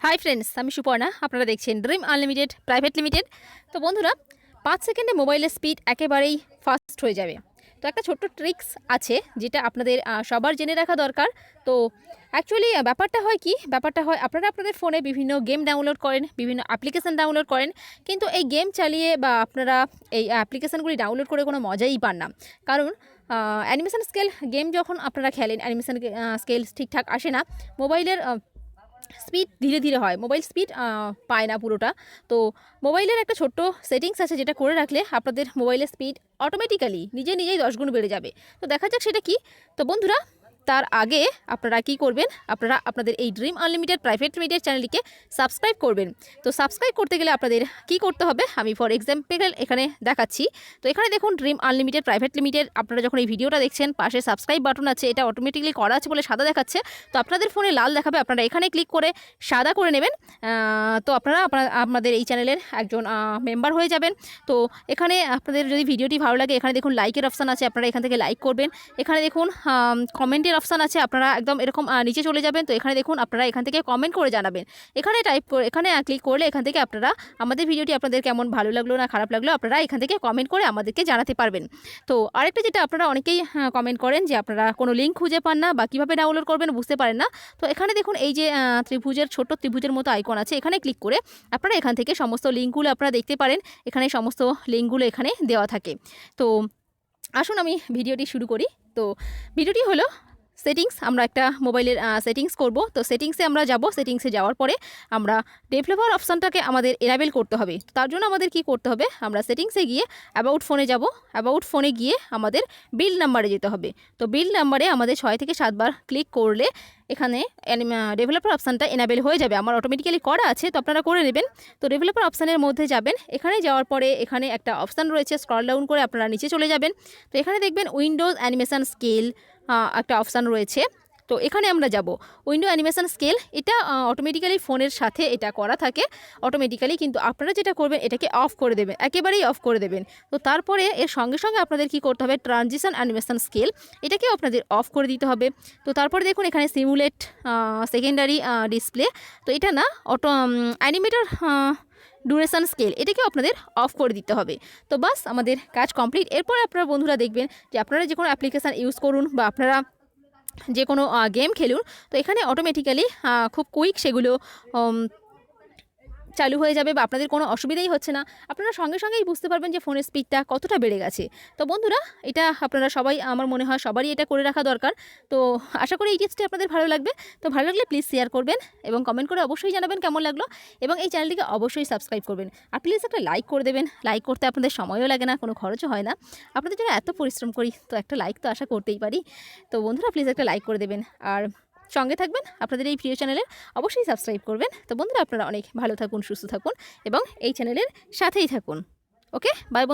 Hi friends, আমি সুপর্ণা। আপনারা দেখছেন ড্রিম আনলিমিটেড প্রাইভেট লিমিটেড। তো বন্ধুরা, 5 সেকেন্ডে মোবাইলের স্পিড একেবারেই ফাস্ট হয়ে যাবে। তো একটা ছোট্ট ট্রিক্স আছে যেটা আপনাদের সবার জেনে রাখা দরকার। তো অ্যাকচুয়ালি ব্যাপারটা হয় আপনারা আপনাদের ফোনে বিভিন্ন গেম ডাউনলোড করেন, বিভিন্ন অ্যাপ্লিকেশান ডাউনলোড করেন, কিন্তু এই গেম চালিয়ে বা আপনারা এই অ্যাপ্লিকেশানগুলি ডাউনলোড করে কোনো মজাই পান না। কারণ অ্যানিমেশন স্কেল গেম যখন আপনারা খেলেন, অ্যানিমেশন স্কেল ঠিকঠাক আসে না, মোবাইলের স্পিড ধীরে ধীরে হয়, মোবাইল স্পিড পায় না পুরোটা। তো মোবাইলের একটা ছোট্ট সেটিংস আছে যেটা করে রাখলে আপনাদের মোবাইলের স্পিড অটোমেটিক্যালি নিজেই 10 গুণ বেড়ে যাবে। তো দেখা যাক সেটা কি। তো বন্ধুরা, তার আগে আপনারা কি করবেন, আপনারা আপনাদের এই ড্রিম আনলিমিটেড প্রাইভেট লিমিটেড চ্যানেলটিকে সাবস্ক্রাইব করবেন। তো সাবস্ক্রাইব করতে গেলে আপনাদের কি করতে হবে আমি ফর এক্সাম্পল এখানে দেখাচ্ছি। তো এখানে দেখুন ড্রিম আনলিমিটেড প্রাইভেট লিমিটেড। আপনারা যখন এই ভিডিওটা দেখছেন, পাশে সাবস্ক্রাইব বাটন আছে, এটা অটোমেটিকলি করা আছে বলে সাদা দেখাচ্ছে। তো আপনাদের ফোনে লাল দেখাবে, আপনারা এখানে ক্লিক করে সাদা করে নেবেন। তো আপনারা আপনাদের এই চ্যানেলের একজন মেম্বার হয়ে যাবেন। তো এখানে আপনাদের যদি ভিডিওটি ভালো লাগে, এখানে দেখুন লাইকের অপশান আছে, আপনারা এখান থেকে লাইক করবেন। এখানে দেখুন কমেন্টের অপশান আছে, আপনারা একদম এরকম নিচে চলে যাবেন। তো এখানে দেখুন আপনারা এখান থেকে কমেন্ট করে জানাবেন। এখানে ক্লিক করলে এখান থেকে আপনারা আমাদের ভিডিওটি আপনাদের কেমন ভালো লাগলো না খারাপ লাগলো আপনারা এখান থেকে কমেন্ট করে আমাদেরকে জানাতে পারবেন। তো আরেকটা যেটা আপনারা অনেকেই কমেন্ট করেন যে আপনারা কোনো লিঙ্ক খুঁজে পান না বা কীভাবে ডাউনলোড করবেন বুঝতে পারেন না। তো এখানে দেখুন এই যে ছোট্ট ত্রিভুজের মতো আইকন আছে, এখানে ক্লিক করে আপনারা এখান থেকে সমস্ত লিঙ্কগুলো আপনারা দেখতে পারেন। এখানে সমস্ত লিঙ্কগুলো এখানে দেওয়া থাকে। তো আসুন আমি ভিডিওটি শুরু করি। তো ভিডিওটি হলো সেটিংস। আমরা একটা মোবাইলের সেটিংস করব। তো সেটিংসে আমরা যাব। সেটিংসে যাওয়ার পরে আমরা ডেভেলপার অপশানটাকে আমাদের এনাবেল করতে হবে। তার জন্য আমাদের কি করতে হবে, আমরা সেটিংসে গিয়ে অ্যাবাউট ফোনে যাব। অ্যাবাউট ফোনে গিয়ে আমাদের বিল্ড নাম্বারে যেতে হবে। তো বিল্ড নাম্বারে আমাদের 6 থেকে 7 বার ক্লিক করলে এখানে ডেভেলপার অপশানটা এনাবেল হয়ে যাবে। আমার অটোমেটিক্যালি করা আছে, তো আপনারা করে নেবেন। তো ডেভেলপার অপশানের মধ্যে যাবেন। এখানে যাওয়ার পরে এখানে একটা অপশান রয়েছে, স্ক্রল ডাউন করে আপনারা নিচে চলে যাবেন। তো এখানে দেখবেন উইন্ডোজ অ্যানিমেশন স্কেল একটা অপশান রয়েছে। তো এখানে আমরা যাব উইন্ডো অ্যানিমেশন স্কেল। এটা অটোমেটিক্যালি ফোনের সাথে এটা করা থাকে অটোমেটিক্যালি, কিন্তু আপনারা যেটা করবেন এটাকে অফ করে দেবেন, একেবারেই অফ করে দেবেন। তো তারপরে এর সঙ্গে সঙ্গে আপনাদের কি করতে হবে, ট্রানজিশন অ্যানিমেশন স্কেল এটাকেও আপনাদের অফ করে দিতে হবে। তো তারপরে দেখুন এখানে সিমুলেট সেকেন্ডারি ডিসপ্লে, তো এটা না অ্যানিমেটর ডিউরেশন স্কেল এটাকেও আপনাদের অফ করে দিতে হবে। তো বাস আমাদের কাজ কমপ্লিট। এরপরে আপনারা বন্ধুরা দেখবেন যে আপনারা যে কোনো অ্যাপ্লিকেশান ইউজ করুন বা আপনারা যে কোনো গেম খেলুন, তো এখানে অটোমেটিক্যালি খুব কুইক সেগুলো চালু হয়ে যাবে বা আপনাদের কোনো অসুবিধাই হচ্ছে না। আপনারা সঙ্গে সঙ্গেই বুঝতে পারবেন যে ফোনের স্পিডটা কতটা বেড়ে গেছে। তো বন্ধুরা, এটা আপনারা সবাই, আমার মনে হয় সবারই এটা করে রাখা দরকার। তো আশা করি এই টিপসটি আপনাদের ভালো লাগবে। তো ভালো লাগলে প্লিজ শেয়ার করবেন এবং কমেন্ট করে অবশ্যই জানাবেন কেমন লাগলো, এবং এই চ্যানেলটিকে অবশ্যই সাবস্ক্রাইব করবেন। আর প্লিজ একটা লাইক করে দেবেন। লাইক করতে আপনাদের সময়ও লাগে না, কোনো খরচও হয় না। আপনাদের জন্য এত পরিশ্রম করি, তো একটা লাইক তো আশা করতেই পারি। তো বন্ধুরা প্লিজ একটা লাইক করে দেবেন আর সঙ্গে থাকবেন, আপনাদের এই প্রিয় চ্যানেলের অবশ্যই সাবস্ক্রাইব করবেন। তো বন্ধুরা, আপনারা অনেক ভালো থাকুন, সুস্থ থাকুন এবং এই চ্যানেলের সাথেই থাকুন। ওকে, বাই বন্ধু।